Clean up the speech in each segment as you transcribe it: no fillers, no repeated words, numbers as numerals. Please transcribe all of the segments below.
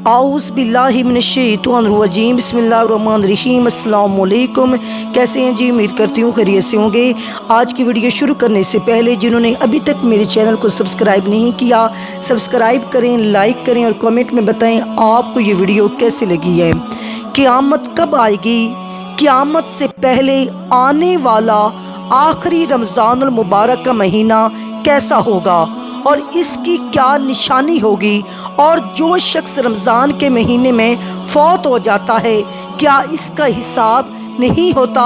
आऊज़ बिल्लाहि मिनश्शैतानिर्रजीम बिस्मिल्लाहिर्रहमानिर्रहीम। अस्सलाम वालेकुम। कैसे हैं जी? उम्मीद करती हूँ खैरियत से होंगे। आज की वीडियो शुरू करने से पहले जिन्होंने अभी तक मेरे चैनल को सब्सक्राइब नहीं किया, सब्सक्राइब करें, लाइक करें और कमेंट में बताएं आपको ये वीडियो कैसी लगी है। क़यामत कब आएगी? क़यामत से पहले आने वाला आखिरी रमज़ानुल मुबारक का महीना कैसा होगा और इसकी क्या निशानी होगी, और जो शख्स रमज़ान के महीने में फौत हो जाता है क्या इसका हिसाब नहीं होता?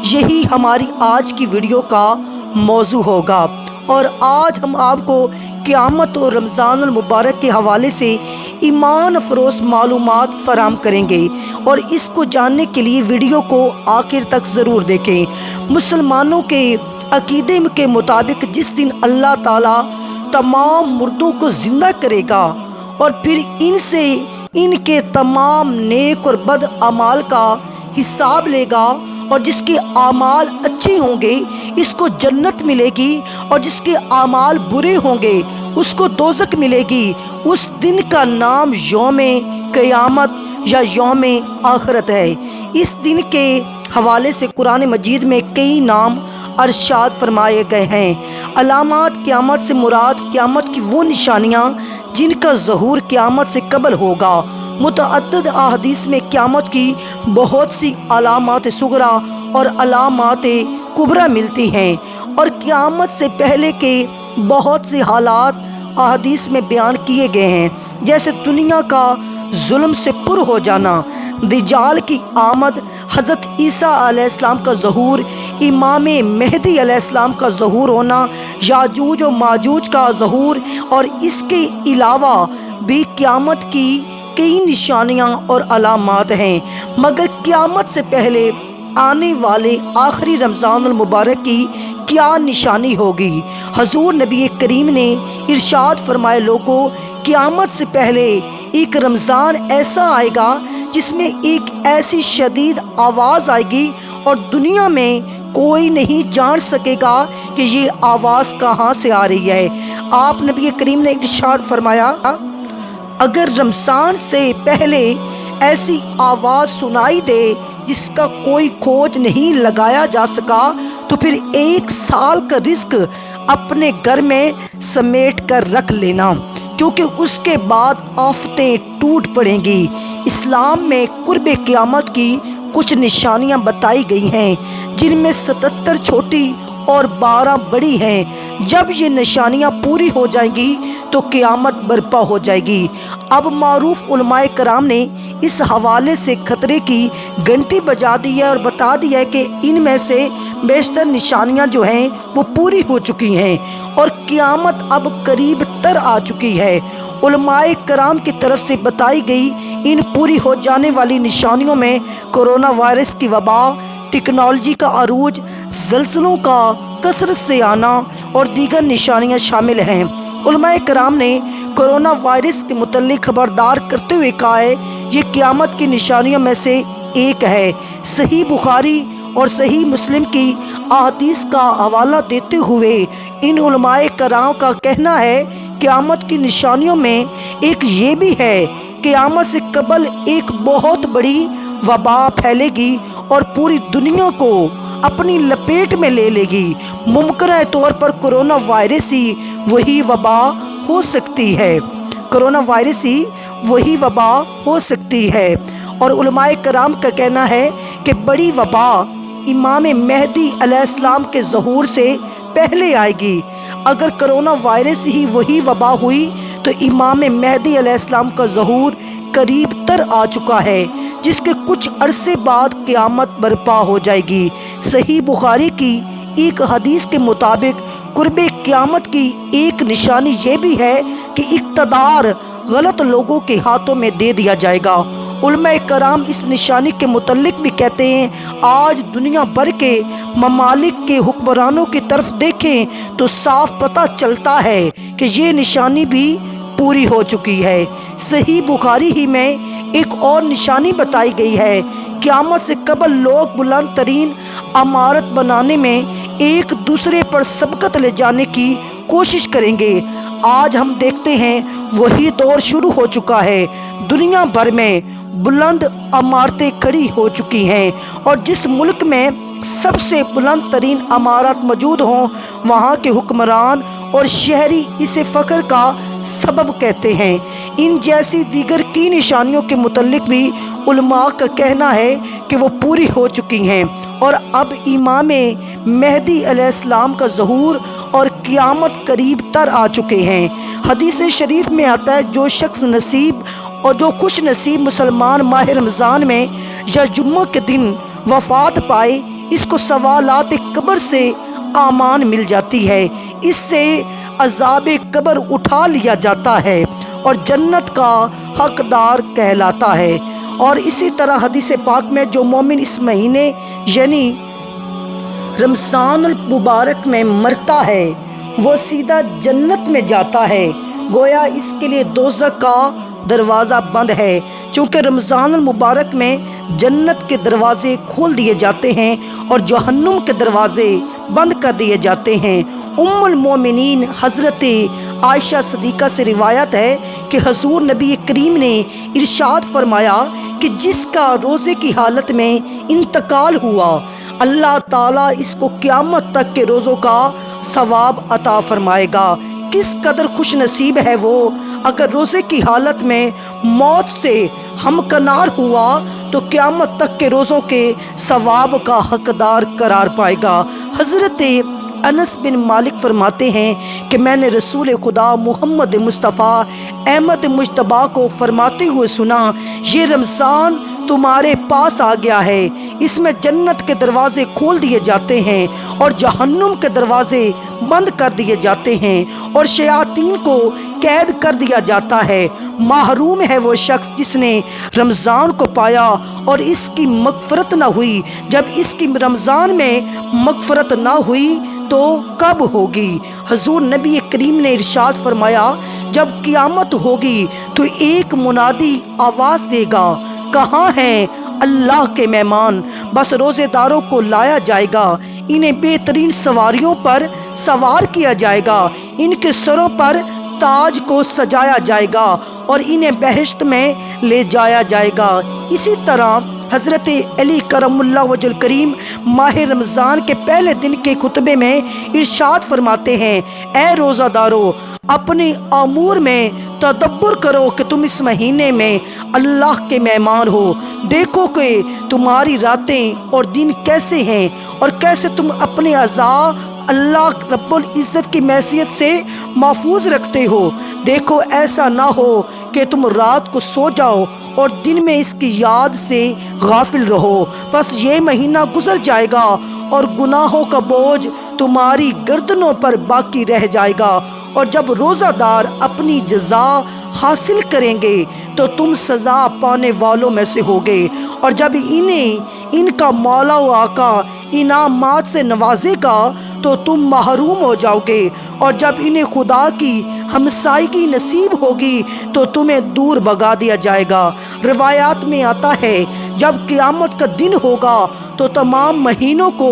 यही हमारी आज की वीडियो का मौजू होगा। और आज हम आपको क़यामत और रमज़ानुल मुबारक के हवाले से ईमान अफरोज़ मालूमात फराहम करेंगे, और इसको जानने के लिए वीडियो को आखिर तक ज़रूर देखें। मुसलमानों के अकीदे के मुताबिक जिस दिन अल्लाह ताला तमाम मुर्दों को ज़िंदा करेगा और फिर इनसे इनके तमाम नेक और बद अमाल का हिसाब लेगा, और जिसके आमाल अच्छे होंगे इसको जन्नत मिलेगी, और जिसके आमाल बुरे होंगे उसको दोज़ख मिलेगी। उस दिन का नाम यौमे क़यामत या यौमे आखिरत है। इस दिन के हवाले से कुरान मजीद में कई नाम अरशाद फरमाए गए हैं। अलामात क़यामत से मुराद क़यामत की वो निशानियाँ जिनका ज़हूर क़यामत से कबल होगा। मुतअद्दिद अहादीस में क़यामत की बहुत सी अलामात सुगरा और अलामात कुबरा मिलती हैं, और क़यामत से पहले के बहुत से हालात अहादीस में बयान किए गए हैं, जैसे दुनिया का जुल्म से पुर हो जाना, दज्जाल की आमद, हज़रत ईसा अलैहिस्सलाम का ज़हूर, इमाम मेहदी अलैहिस्सलाम का ज़हूर होना, याजूज और माजूज का ज़हूर, और इसके अलावा भी क़यामत की कई निशानियाँ और अलामात हैं। मगर क़यामत से पहले आने वाले आखिरी रमज़ानुल मुबारक की क्या निशानी होगी? हजूर नबी करीम ने इरशाद फरमाए, लोगों, क़यामत से पहले एक रमज़ान ऐसा आएगा जिसमें एक ऐसी शदीद आवाज़ आएगी और दुनिया में कोई नहीं जान सकेगा कि ये आवाज़ कहाँ से आ रही है। आप नबी करीम ने इरशाद फरमाया, अगर रमज़ान से पहले ऐसी आवाज़ सुनाई दे जिसका कोई खोज नहीं लगाया जा सका, तो फिर 1 साल का रिस्क अपने घर में समेट कर रख लेना, क्योंकि उसके बाद आफतें टूट पड़ेंगी। इस्लाम में कुर्ब क़यामत की कुछ निशानियां बताई गई हैं, जिनमें 77 छोटी और 12 बड़ी हैं। जब ये निशानियां पूरी हो जाएंगी तो क़यामत बर्पा हो जाएगी। अब मारूफ उलमाए कराम ने इस हवाले से खतरे की घंटी बजा दी है और बता दिया है कि इनमें से बेशतर निशानियां जो हैं वो पूरी हो चुकी हैं और क़यामत अब करीब तर आ चुकी है। उलमाए कराम की तरफ से बताई गई इन पूरी हो जाने वाली निशानियों में कोरोना वायरस की वबा, टेक्नोलॉजी का अरूज, ज़लज़लों का कसरत से आना और दीगर निशानियां शामिल हैं। उलमाए कराम ने कोरोना वायरस के मुतल्लिक़ खबरदार करते हुए कहा है, ये क़यामत की निशानियों में से एक है। सही बुखारी और सही मुस्लिम की अहादीस का हवाला देते हुए इन उलमाए कराम का कहना है, क़यामत की निशानियों में एक ये भी है, क़यामत से कबल एक बहुत बड़ी वबा फैलेगी और पूरी दुनिया को अपनी लपेट में ले लेगी। मुमकिन तौर पर कोरोना वायरस ही वही वबा हो सकती है, कोरोना वायरस ही वही वबा हो सकती है। और उलमाए कराम का कहना है कि बड़ी वबा इमाम मेहदी अलैहिस्सलाम के ज़हूर से पहले आएगी। अगर कोरोना वायरस ही वही वबा हुई तो इमाम मेहदी अलैहिस्सलाम का ज़हूर करीब तर आ चुका है, जिसके कुछ अरसे बाद क़यामत बर्पा हो जाएगी। सही बुखारी की एक हदीस के मुताबिक कुर्ब क़यामत की एक निशानी ये भी है कि इक़्तिदार गलत लोगों के हाथों में दे दिया जाएगा। उलमाए कराम इस निशानी के मुतल्लिक भी कहते हैं, आज दुनिया भर के ममालिक के हुक्मरानों की तरफ देखें तो साफ पता चलता है कि ये निशानी भी पूरी हो चुकी है। सही बुखारी ही में एक और निशानी बताई गई है, क़यामत से कबल लोग बुलंद तरीन इमारत बनाने में एक दूसरे पर सबकत ले जाने की कोशिश करेंगे। आज हम देखते हैं वही दौर शुरू हो चुका है। दुनिया भर में बुलंद इमारतें खड़ी हो चुकी हैं और जिस मुल्क में सबसे बुलंद तरीन इमारत मौजूद हों वहाँ के हुक्मरान और शहरी इसे फ़ख्र का सबब कहते हैं। इन जैसी दीगर की निशानियों के मुतल्लिक भी उलमा का कहना है कि वो पूरी हो चुकी हैं और अब इमाम मेहदी अलैहिस्सलाम का ज़हूर और क़यामत करीब तर आ चुके हैं। हदीस शरीफ में आता है, जो शख्स नसीब और जो खुश नसीब मुसलमान माह रमज़ान में या जुम्मा के दिन वफ़ात पाए, इसको सवालात कब्र से आमान मिल जाती है, इससे अज़ाब कब्र उठा लिया जाता है और जन्नत का हकदार कहलाता है। और इसी तरह हदीस पाक में जो मोमिन इस महीने यानी रमज़ानुल मुबारक में मरता है वो सीधा जन्नत में जाता है, गोया इसके लिए दोज़ख का दरवाज़ा बंद है, चूँकि रमज़ानुल मुबारक में जन्नत के दरवाज़े खोल दिए जाते हैं और जहन्नुम के दरवाज़े बंद कर दिए जाते हैं। उम्मुल मोमिनीन हज़रत आयशा सदीक़ा से रिवायत है कि हुज़ूर नबी करीम ने इरशाद फरमाया कि जिसका रोज़े की हालत में इंतकाल हुआ, अल्लाह ताला इसको क़यामत तक के रोज़ों का सवाब अता फरमाएगा। किस कदर खुश नसीब है वो, अगर रोज़े की हालत में मौत से हमकनार हुआ तो क़यामत तक के रोज़ों के सवाब का हकदार करार पाएगा। हज़रत अनस बिन मालिक फरमाते हैं कि मैंने रसूल खुदा मोहम्मद मुस्तफ़ा अहमद मुज्तबा को फरमाते हुए सुना, ये रमज़ान तुम्हारे पास आ गया है, इसमें जन्नत के दरवाज़े खोल दिए जाते हैं और जहन्नुम के दरवाज़े बंद कर दिए जाते हैं और शयातीन को कैद कर दिया जाता है। महरूम है वो शख्स जिसने रमज़ान को पाया और इसकी मग़फ़रत न हुई। जब इसकी रमज़ान में मग़फ़रत ना हुई तो कब होगी? हुज़ूर नबी करीम ने इरशाद फरमाया, जब क़यामत होगी तो एक मुनादी आवाज़ देगा, कहाँ हैं अल्लाह के मेहमान? बस रोज़ेदारों को लाया जाएगा, इन्हें बेहतरीन सवारियों पर सवार किया जाएगा, इनके सरों पर ताज को सजाया जाएगा और इन्हें बहश्त में ले जाया जाएगा। इसी तरह हज़रत अली करमुल्लाह वजहुल करीम माह रमज़ान के पहले दिन के खुतबे में इरशाद फरमाते हैं, ए रोज़ादारों, अपने अमूर में तदब्बर करो कि तुम इस महीने में अल्लाह के मेहमान हो। देखो कि तुम्हारी रातें और दिन कैसे हैं और कैसे तुम अपने अज़ा अल्लाह रब्बुल इज़्ज़त की मैसियत से महफूज रखते हो। देखो ऐसा ना हो कि तुम रात को सो जाओ और दिन में इसकी याद से गाफिल रहो। बस ये महीना गुजर जाएगा और गुनाहों का बोझ तुम्हारी गर्दनों पर बाकी रह जाएगा और जब रोज़ादार अपनी जज़ा हासिल करेंगे तो तुम सज़ा पाने वालों में से होगे और जब इन्हें इनका मौला व आका इनामात से नवाजेगा तो तुम महरूम हो जाओगे और जब इन्हें खुदा की हमसायगी नसीब होगी तो तुम्हें दूर भगा दिया जाएगा। रिवायात में आता है, जब क़यामत का दिन होगा तो तमाम महीनों को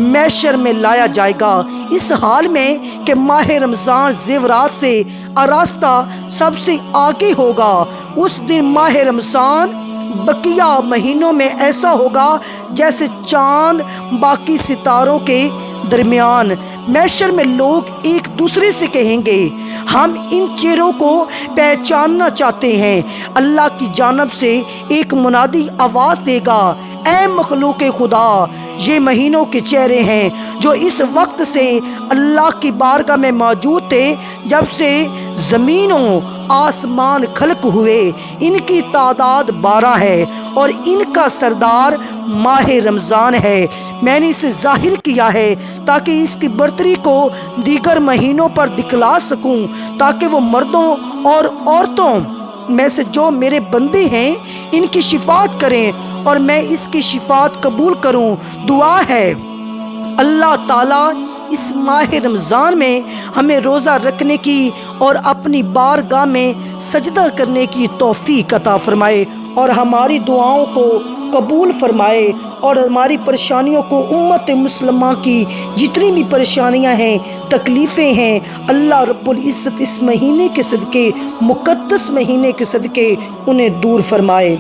मैशर में लाया जाएगा, इस हाल में कि माह रमज़ान ज़ेवरात से आरास्ता सबसे आगे होगा। उस दिन माह रमज़ान बकिया महीनों में ऐसा होगा जैसे चाँद बाकी सितारों के दरमियान। मैशर में लोग एक दूसरे से कहेंगे, हम इन चेहरों को पहचानना चाहते हैं। अल्लाह की जानब से एक मुनादी आवाज़ देगा, ऐ मखलूक खुदा, ये महीनों के चेहरे हैं जो इस वक्त से अल्लाह की बारगाह में मौजूद थे जब से ज़मीनों आसमान खलक हुए। इनकी तादाद 12 है और इनका सरदार माह रमज़ान है। मैंने इसे ज़ाहिर किया है ताकि इसकी बरतरी को दीगर महीनों पर दिखला सकूं, ताकि वो मर्दों और औरतों में से जो मेरे बंदे हैं इनकी शिफात करें और मैं इसकी शिफात कबूल करूं। दुआ है अल्लाह ताला اس ماہ رمضان میں ہمیں روزہ رکھنے کی اور اپنی بارگاہ میں سجدہ کرنے کی توفیق عطا فرمائے اور ہماری دعاؤں کو قبول فرمائے اور ہماری پریشانیوں کو امت مسلمہ کی جتنی بھی پریشانیاں ہیں تکلیفیں ہیں اللہ رب العزت اس مہینے کے صدقے مقدس مہینے کے صدقے انہیں دور فرمائے۔